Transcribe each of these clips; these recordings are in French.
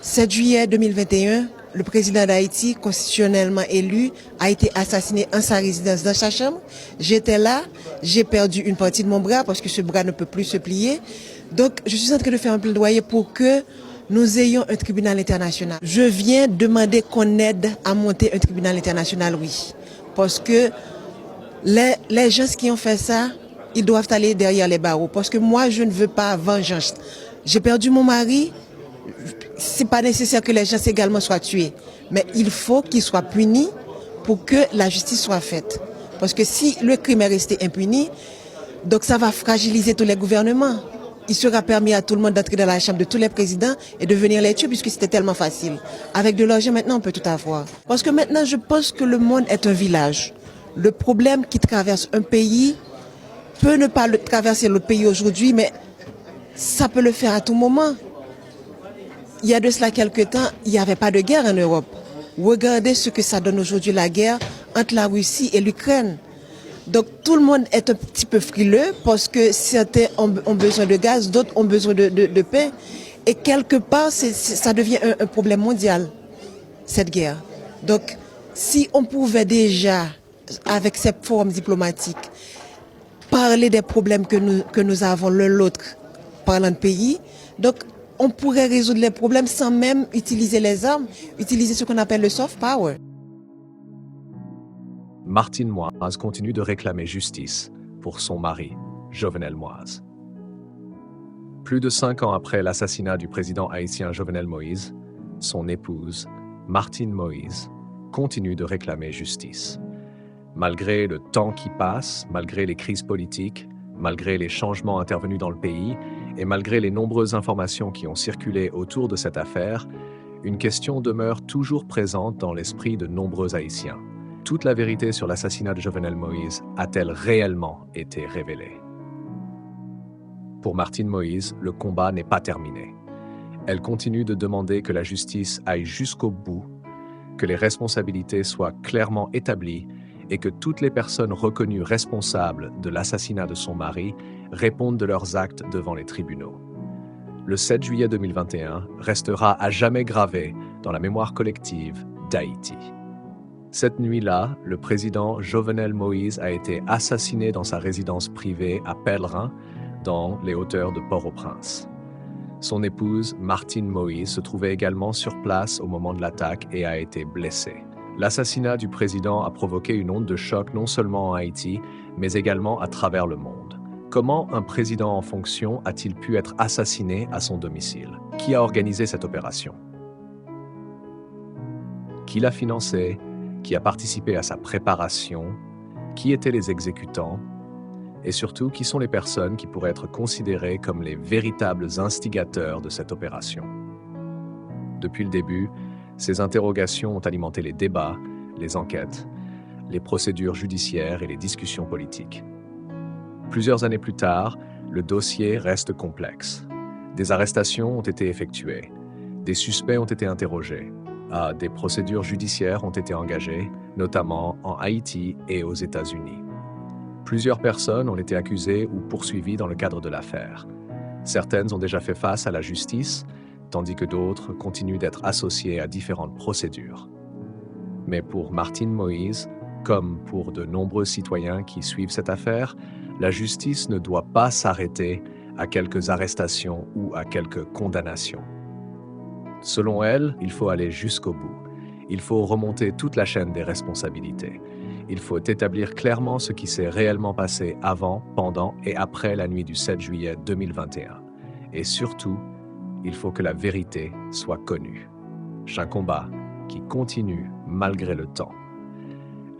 7 juillet 2021, le président d'Haïti, constitutionnellement élu, a été assassiné en sa résidence dans sa chambre. J'étais là, j'ai perdu une partie de mon bras parce que ce bras ne peut plus se plier. Donc, je suis en train de faire un plaidoyer pour que nous ayons un tribunal international. Je viens demander qu'on aide à monter un tribunal international, oui. Parce que les gens qui ont fait ça, ils doivent aller derrière les barreaux. Parce que moi, je ne veux pas vengeance. J'ai perdu mon mari. C'est pas nécessaire que les gens également soient tués. Mais il faut qu'ils soient punis pour que la justice soit faite. Parce que si le crime est resté impuni, donc ça va fragiliser tous les gouvernements. Il sera permis à tout le monde d'entrer dans la chambre de tous les présidents et de venir les tuer puisque c'était tellement facile. Avec de l'argent, maintenant, on peut tout avoir. Parce que maintenant, je pense que le monde est un village. Le problème qui traverse un pays peut ne pas traverser le pays aujourd'hui, mais ça peut le faire à tout moment. Il y a de cela quelques temps, il n'y avait pas de guerre en Europe. Regardez ce que ça donne aujourd'hui, la guerre entre la Russie et l'Ukraine. Donc tout le monde est un petit peu frileux parce que certains ont besoin de gaz, d'autres ont besoin de pain. Et quelque part, ça devient un problème mondial, cette guerre. Donc si on pouvait déjà, avec ces formes diplomatiques, parler des problèmes que nous avons l'un l'autre parlant de pays, donc on pourrait résoudre les problèmes sans même utiliser les armes, utiliser ce qu'on appelle le soft power. Martine Moïse continue de réclamer justice pour son mari, Jovenel Moïse. Plus de 5 ans après l'assassinat du président haïtien Jovenel Moïse, son épouse, Martine Moïse, continue de réclamer justice. Malgré le temps qui passe, malgré les crises politiques, malgré les changements intervenus dans le pays et malgré les nombreuses informations qui ont circulé autour de cette affaire, une question demeure toujours présente dans l'esprit de nombreux Haïtiens. Toute la vérité sur l'assassinat de Jovenel Moïse a-t-elle réellement été révélée? Pour Martine Moïse, le combat n'est pas terminé. Elle continue de demander que la justice aille jusqu'au bout, que les responsabilités soient clairement établies et que toutes les personnes reconnues responsables de l'assassinat de son mari répondent de leurs actes devant les tribunaux. Le 7 juillet 2021 restera à jamais gravé dans la mémoire collective d'Haïti. Cette nuit-là, le président Jovenel Moïse a été assassiné dans sa résidence privée à Pèlerin, dans les hauteurs de Port-au-Prince. Son épouse, Martine Moïse, se trouvait également sur place au moment de l'attaque et a été blessée. L'assassinat du président a provoqué une onde de choc non seulement en Haïti, mais également à travers le monde. Comment un président en fonction a-t-il pu être assassiné à son domicile? Qui a organisé cette opération? Qui l'a financé? Qui a participé à sa préparation? Qui étaient les exécutants? Et surtout, qui sont les personnes qui pourraient être considérées comme les véritables instigateurs de cette opération? Depuis le début, ces interrogations ont alimenté les débats, les enquêtes, les procédures judiciaires et les discussions politiques. Plusieurs années plus tard, le dossier reste complexe. Des arrestations ont été effectuées, des suspects ont été interrogés, des procédures judiciaires ont été engagées, notamment en Haïti et aux États-Unis. Plusieurs personnes ont été accusées ou poursuivies dans le cadre de l'affaire. Certaines ont déjà fait face à la justice, tandis que d'autres continuent d'être associées à différentes procédures. Mais pour Martine Moïse, comme pour de nombreux citoyens qui suivent cette affaire, la justice ne doit pas s'arrêter à quelques arrestations ou à quelques condamnations. Selon elle, il faut aller jusqu'au bout. Il faut remonter toute la chaîne des responsabilités. Il faut établir clairement ce qui s'est réellement passé avant, pendant et après la nuit du 7 juillet 2021. Et surtout, il faut que la vérité soit connue. C'est un combat qui continue malgré le temps.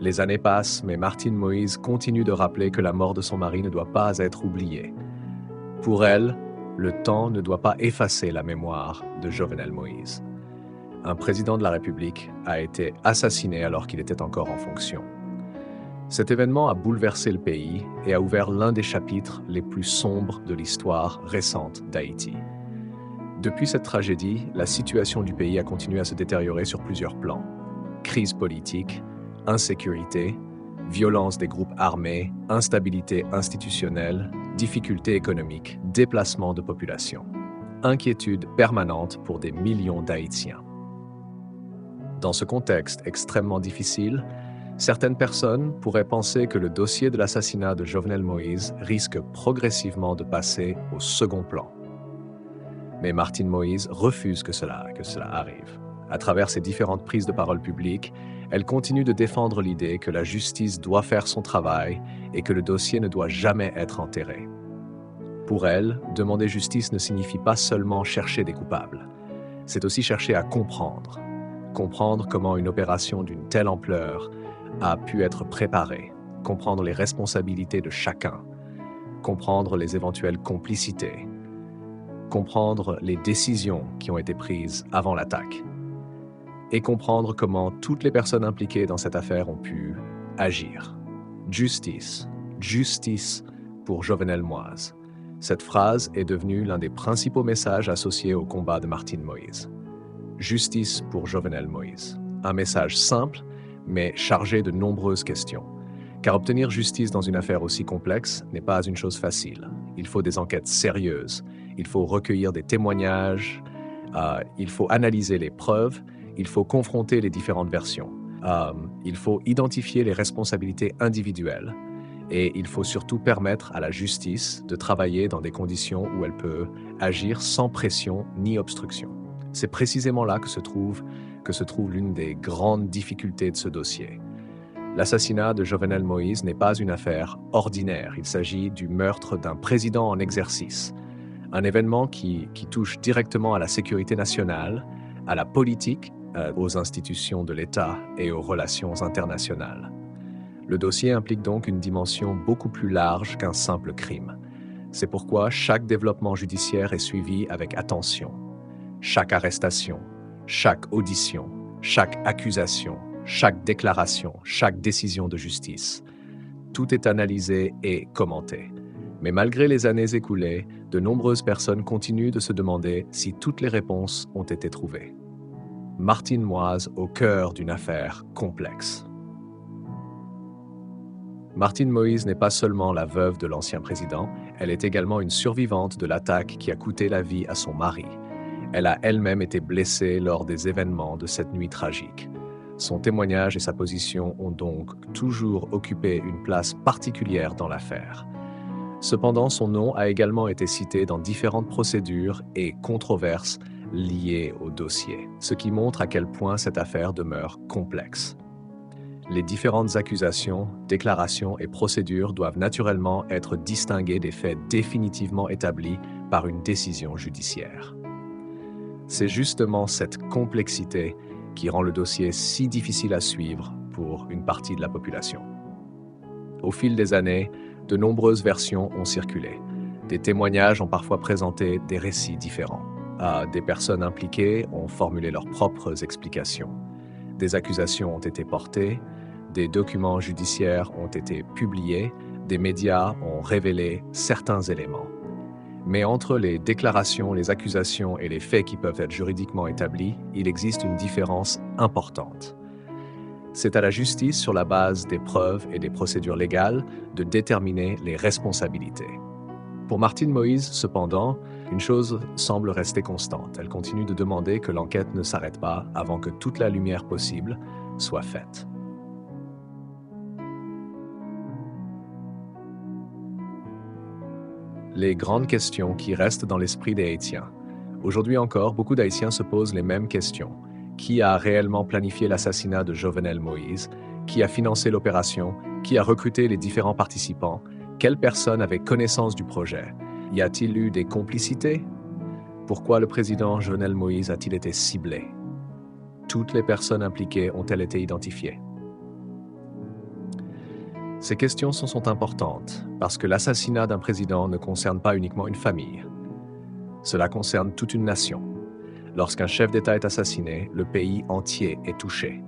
Les années passent, mais Martine Moïse continue de rappeler que la mort de son mari ne doit pas être oubliée. Pour elle, le temps ne doit pas effacer la mémoire de Jovenel Moïse. Un président de la République a été assassiné alors qu'il était encore en fonction. Cet événement a bouleversé le pays et a ouvert l'un des chapitres les plus sombres de l'histoire récente d'Haïti. Depuis cette tragédie, la situation du pays a continué à se détériorer sur plusieurs plans. Crise politique, insécurité, violence des groupes armés, instabilité institutionnelle, difficultés économiques, déplacement de population. inquiétude permanente pour des millions d'Haïtiens. Dans ce contexte extrêmement difficile, certaines personnes pourraient penser que le dossier de l'assassinat de Jovenel Moïse risque progressivement de passer au second plan. Mais Martine Moïse refuse que cela arrive. À travers ses différentes prises de parole publiques, elle continue de défendre l'idée que la justice doit faire son travail et que le dossier ne doit jamais être enterré. Pour elle, demander justice ne signifie pas seulement chercher des coupables. C'est aussi chercher à comprendre. Comprendre comment une opération d'une telle ampleur a pu être préparée. Comprendre les responsabilités de chacun. Comprendre les éventuelles complicités. Comprendre les décisions qui ont été prises avant l'attaque. Et comprendre comment toutes les personnes impliquées dans cette affaire ont pu agir. Justice. Justice pour Jovenel Moïse. Cette phrase est devenue l'un des principaux messages associés au combat de Martine Moïse. Justice pour Jovenel Moïse. Un message simple, mais chargé de nombreuses questions. Car obtenir justice dans une affaire aussi complexe n'est pas une chose facile. Il faut des enquêtes sérieuses, il faut recueillir des témoignages, il faut analyser les preuves, il faut confronter les différentes versions, il faut identifier les responsabilités individuelles et il faut surtout permettre à la justice de travailler dans des conditions où elle peut agir sans pression ni obstruction. C'est précisément là que se trouve l'une des grandes difficultés de ce dossier. L'assassinat de Jovenel Moïse n'est pas une affaire ordinaire. Il s'agit du meurtre d'un président en exercice. Un événement qui touche directement à la sécurité nationale, à la politique, aux institutions de l'État et aux relations internationales. Le dossier implique donc une dimension beaucoup plus large qu'un simple crime. C'est pourquoi chaque développement judiciaire est suivi avec attention. Chaque arrestation, chaque audition, chaque accusation, chaque déclaration, chaque décision de justice. Tout est analysé et commenté. Mais malgré les années écoulées, de nombreuses personnes continuent de se demander si toutes les réponses ont été trouvées. Martine Moïse au cœur d'une affaire complexe. Martine Moïse n'est pas seulement la veuve de l'ancien président, elle est également une survivante de l'attaque qui a coûté la vie à son mari. Elle a elle-même été blessée lors des événements de cette nuit tragique. Son témoignage et sa position ont donc toujours occupé une place particulière dans l'affaire. Cependant, son nom a également été cité dans différentes procédures et controverses liées au dossier, ce qui montre à quel point cette affaire demeure complexe. Les différentes accusations, déclarations et procédures doivent naturellement être distinguées des faits définitivement établis par une décision judiciaire. C'est justement cette complexité qui rend le dossier si difficile à suivre pour une partie de la population. Au fil des années, de nombreuses versions ont circulé. Des témoignages ont parfois présenté des récits différents. Des personnes impliquées ont formulé leurs propres explications. Des accusations ont été portées, des documents judiciaires ont été publiés, des médias ont révélé certains éléments. Mais entre les déclarations, les accusations et les faits qui peuvent être juridiquement établis, il existe une différence importante. C'est à la justice, sur la base des preuves et des procédures légales, de déterminer les responsabilités. Pour Martine Moïse, cependant, une chose semble rester constante. Elle continue de demander que l'enquête ne s'arrête pas avant que toute la lumière possible soit faite. Les grandes questions qui restent dans l'esprit des Haïtiens. Aujourd'hui encore, beaucoup d'Haïtiens se posent les mêmes questions. Qui a réellement planifié l'assassinat de Jovenel Moïse? Qui a financé l'opération? Qui a recruté les différents participants? Quelle personne avait connaissance du projet? Y a-t-il eu des complicités? Pourquoi le président Jovenel Moïse a-t-il été ciblé? Toutes les personnes impliquées ont-elles été identifiées? Ces questions sont importantes parce que l'assassinat d'un président ne concerne pas uniquement une famille. Cela concerne toute une nation. Lorsqu'un chef d'État est assassiné, le pays entier est touché.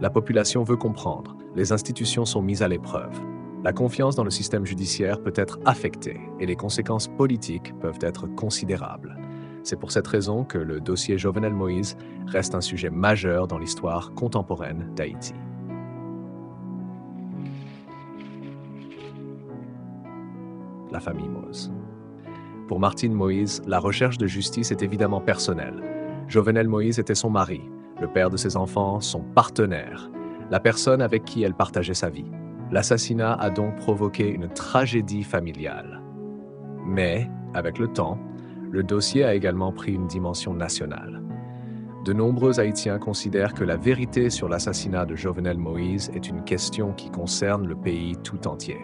La population veut comprendre, les institutions sont mises à l'épreuve. La confiance dans le système judiciaire peut être affectée et les conséquences politiques peuvent être considérables. C'est pour cette raison que le dossier Jovenel Moïse reste un sujet majeur dans l'histoire contemporaine d'Haïti. La famille Moïse. Pour Martine Moïse, la recherche de justice est évidemment personnelle. Jovenel Moïse était son mari, le père de ses enfants, son partenaire, la personne avec qui elle partageait sa vie. L'assassinat a donc provoqué une tragédie familiale. Mais, avec le temps, le dossier a également pris une dimension nationale. De nombreux Haïtiens considèrent que la vérité sur l'assassinat de Jovenel Moïse est une question qui concerne le pays tout entier.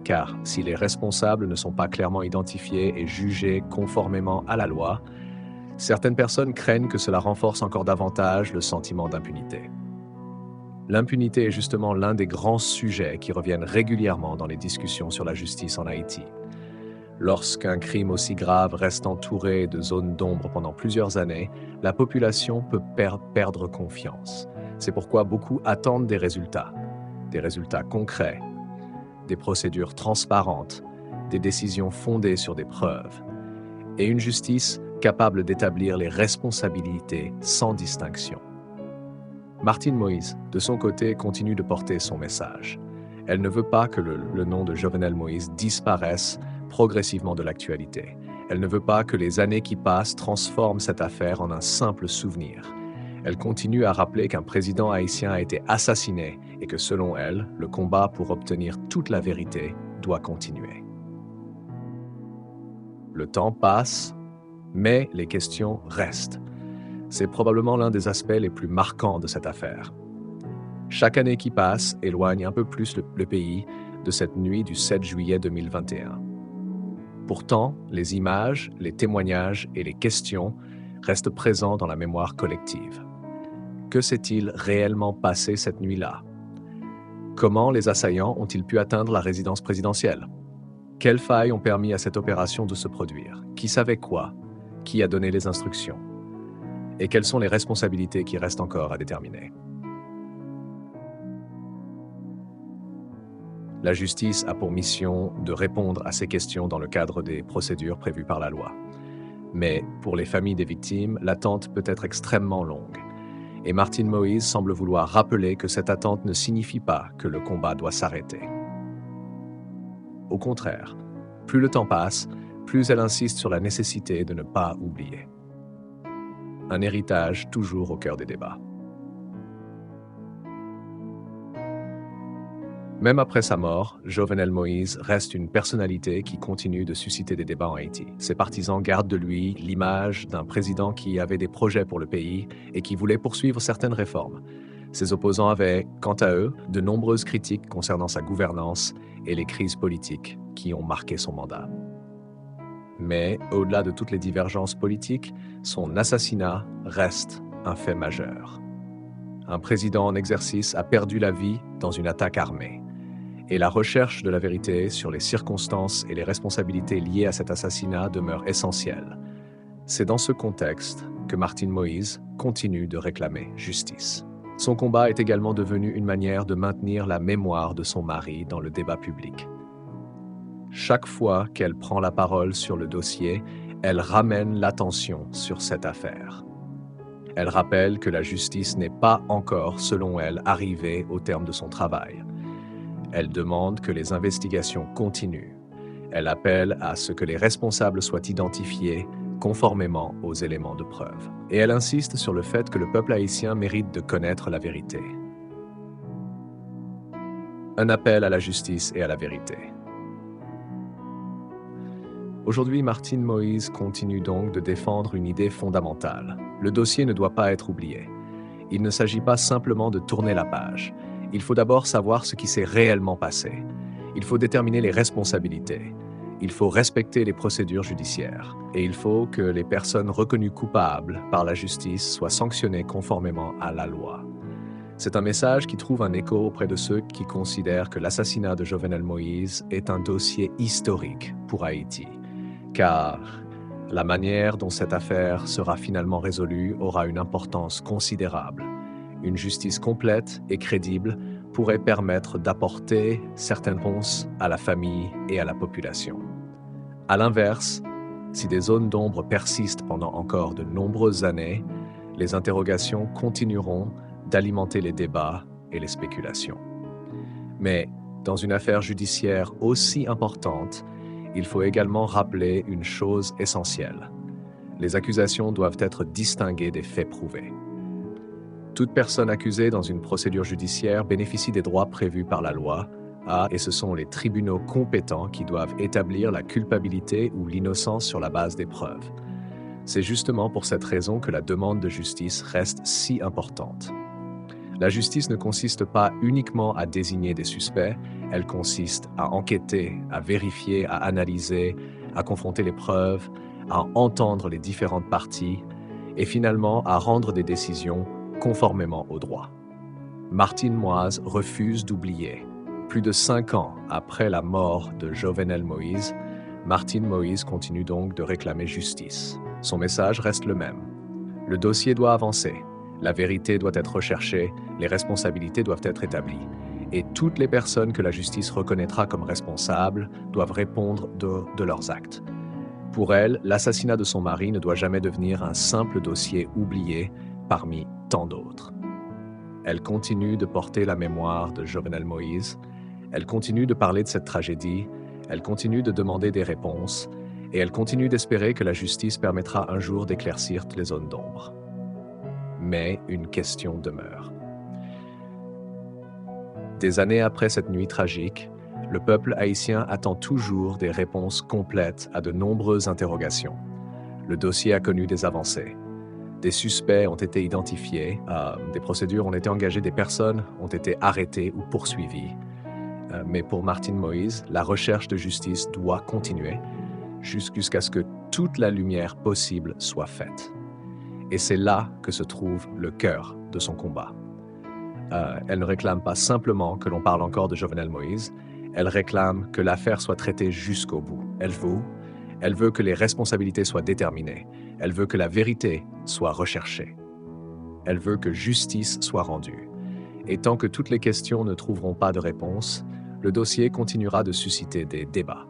Car si les responsables ne sont pas clairement identifiés et jugés conformément à la loi, certaines personnes craignent que cela renforce encore davantage le sentiment d'impunité. L'impunité est justement l'un des grands sujets qui reviennent régulièrement dans les discussions sur la justice en Haïti. Lorsqu'un crime aussi grave reste entouré de zones d'ombre pendant plusieurs années, la population peut perdre confiance. C'est pourquoi beaucoup attendent des résultats concrets, des procédures transparentes, des décisions fondées sur des preuves, et une justice capable d'établir les responsabilités sans distinction. Martine Moïse, de son côté, continue de porter son message. Elle ne veut pas que le nom de Jovenel Moïse disparaisse progressivement de l'actualité. Elle ne veut pas que les années qui passent transforment cette affaire en un simple souvenir. Elle continue à rappeler qu'un président haïtien a été assassiné et que selon elle, le combat pour obtenir toute la vérité doit continuer. Le temps passe, mais les questions restent. C'est probablement l'un des aspects les plus marquants de cette affaire. Chaque année qui passe éloigne un peu plus le pays de cette nuit du 7 juillet 2021. Pourtant, les images, les témoignages et les questions restent présents dans la mémoire collective. Que s'est-il réellement passé cette nuit-là? Comment les assaillants ont-ils pu atteindre la résidence présidentielle? Quelles failles ont permis à cette opération de se produire? Qui savait quoi? Qui a donné les instructions? Et quelles sont les responsabilités qui restent encore à déterminer? La justice a pour mission de répondre à ces questions dans le cadre des procédures prévues par la loi. Mais pour les familles des victimes, l'attente peut être extrêmement longue. Et Martine Moïse semble vouloir rappeler que cette attente ne signifie pas que le combat doit s'arrêter. Au contraire, plus le temps passe, plus elle insiste sur la nécessité de ne pas oublier. Un héritage toujours au cœur des débats. Même après sa mort, Jovenel Moïse reste une personnalité qui continue de susciter des débats en Haïti. Ses partisans gardent de lui l'image d'un président qui avait des projets pour le pays et qui voulait poursuivre certaines réformes. Ses opposants avaient, quant à eux, de nombreuses critiques concernant sa gouvernance et les crises politiques qui ont marqué son mandat. Mais, au-delà de toutes les divergences politiques, son assassinat reste un fait majeur. Un président en exercice a perdu la vie dans une attaque armée. Et la recherche de la vérité sur les circonstances et les responsabilités liées à cet assassinat demeure essentielle. C'est dans ce contexte que Martine Moïse continue de réclamer justice. Son combat est également devenu une manière de maintenir la mémoire de son mari dans le débat public. Chaque fois qu'elle prend la parole sur le dossier, elle ramène l'attention sur cette affaire. Elle rappelle que la justice n'est pas encore, selon elle, arrivée au terme de son travail. Elle demande que les investigations continuent. Elle appelle à ce que les responsables soient identifiés conformément aux éléments de preuve. Et elle insiste sur le fait que le peuple haïtien mérite de connaître la vérité. Un appel à la justice et à la vérité. Aujourd'hui, Martine Moïse continue donc de défendre une idée fondamentale. Le dossier ne doit pas être oublié. Il ne s'agit pas simplement de tourner la page. Il faut d'abord savoir ce qui s'est réellement passé. Il faut déterminer les responsabilités. Il faut respecter les procédures judiciaires. Et il faut que les personnes reconnues coupables par la justice soient sanctionnées conformément à la loi. C'est un message qui trouve un écho auprès de ceux qui considèrent que l'assassinat de Jovenel Moïse est un dossier historique pour Haïti. Car la manière dont cette affaire sera finalement résolue aura une importance considérable. Une justice complète et crédible pourrait permettre d'apporter certaines réponses à la famille et à la population. À l'inverse, si des zones d'ombre persistent pendant encore de nombreuses années, les interrogations continueront d'alimenter les débats et les spéculations. Mais dans une affaire judiciaire aussi importante, il faut également rappeler une chose essentielle. Les accusations doivent être distinguées des faits prouvés. Toute personne accusée dans une procédure judiciaire bénéficie des droits prévus par la loi, et ce sont les tribunaux compétents qui doivent établir la culpabilité ou l'innocence sur la base des preuves. C'est justement pour cette raison que la demande de justice reste si importante. La justice ne consiste pas uniquement à désigner des suspects, elle consiste à enquêter, à vérifier, à analyser, à confronter les preuves, à entendre les différentes parties et finalement à rendre des décisions conformément au droit. Martine Moïse refuse d'oublier. Plus de 5 ans après la mort de Jovenel Moïse, Martine Moïse continue donc de réclamer justice. Son message reste le même. Le dossier doit avancer, la vérité doit être recherchée, les responsabilités doivent être établies. Et toutes les personnes que la justice reconnaîtra comme responsables doivent répondre de leurs actes. Pour elle, l'assassinat de son mari ne doit jamais devenir un simple dossier oublié parmi tant d'autres. Elle continue de porter la mémoire de Jovenel Moïse, elle continue de parler de cette tragédie, elle continue de demander des réponses, et elle continue d'espérer que la justice permettra un jour d'éclaircir les zones d'ombre. Mais une question demeure. Des années après cette nuit tragique, le peuple haïtien attend toujours des réponses complètes à de nombreuses interrogations. Le dossier a connu des avancées. Des suspects ont été identifiés, des procédures ont été engagées, des personnes ont été arrêtées ou poursuivies. Mais pour Martine Moïse, la recherche de justice doit continuer jusqu'à ce que toute la lumière possible soit faite. Et c'est là que se trouve le cœur de son combat. Elle ne réclame pas simplement que l'on parle encore de Jovenel Moïse, elle réclame que l'affaire soit traitée jusqu'au bout. Elle veut que les responsabilités soient déterminées. Elle veut que la vérité soit recherchée. Elle veut que justice soit rendue. Et tant que toutes les questions ne trouveront pas de réponse, le dossier continuera de susciter des débats.